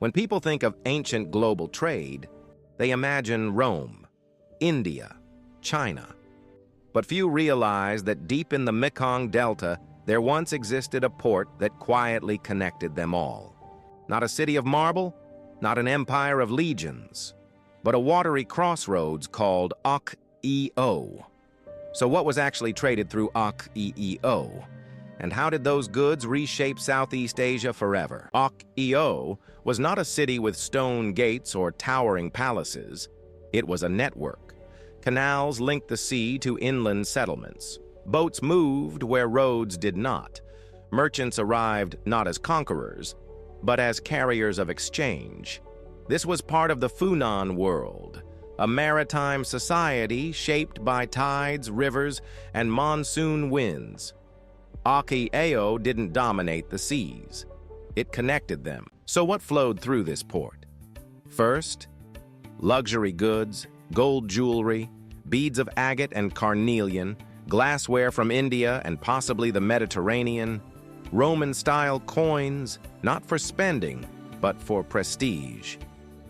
When people think of ancient global trade, they imagine Rome, India, China. But few realize that deep in the Mekong Delta, there once existed a port that quietly connected them all. Not a city of marble, not an empire of legions, but a watery crossroads called Ak-e-o. So what was actually traded through Ak-e-o? And how did those goods reshape Southeast Asia forever? Ak-e-o was not a city with stone gates or towering palaces. It was a network. Canals linked the sea to inland settlements. Boats moved where roads did not. Merchants arrived not as conquerors, but as carriers of exchange. This was part of the Funan world, a maritime society shaped by tides, rivers, and monsoon winds. Ak-e-o didn't dominate the seas. It connected them. So what flowed through this port? First, luxury goods, gold jewelry, beads of agate and carnelian, glassware from India and possibly the Mediterranean, Roman-style coins, not for spending, but for prestige.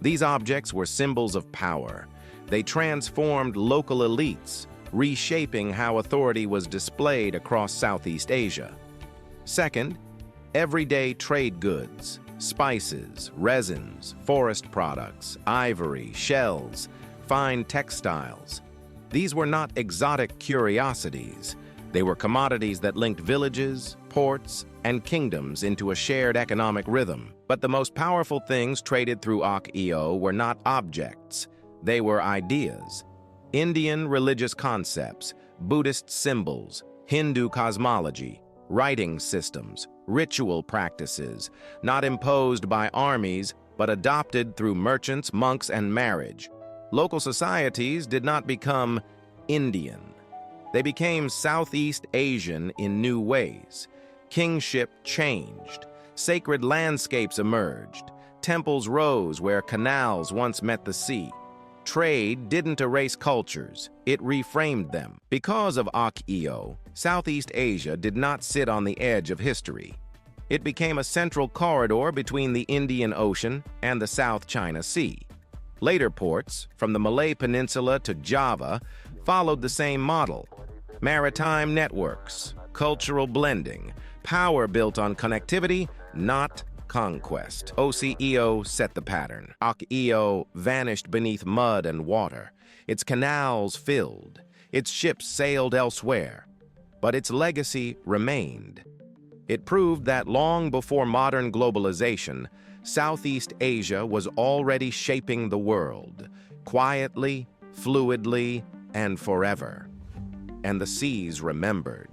These objects were symbols of power. They transformed local elites, reshaping how authority was displayed across Southeast Asia. Second, everyday trade goods, spices, resins, forest products, ivory, shells, fine textiles. These were not exotic curiosities. They were commodities that linked villages, ports, and kingdoms into a shared economic rhythm. But the most powerful things traded through Ak-e-o were not objects. They were ideas. Indian religious concepts, Buddhist symbols, Hindu cosmology, writing systems, ritual practices, not imposed by armies, but adopted through merchants, monks, and marriage. Local societies did not become Indian. They became Southeast Asian in new ways. Kingship changed. Sacred landscapes emerged. Temples rose where canals once met the sea. Trade didn't erase cultures, it reframed them. Because of Ak-e-o, Southeast Asia did not sit on the edge of history. It became a central corridor between the Indian Ocean and the South China Sea. Later ports, from the Malay Peninsula to Java, followed the same model. Maritime networks, cultural blending, power built on connectivity, not conquest. Ak-e-o set the pattern. Ak-e-o vanished beneath mud and water. Its canals filled. Its ships sailed elsewhere. But its legacy remained. It proved that long before modern globalization, Southeast Asia was already shaping the world, quietly, fluidly, and forever. And the seas remembered.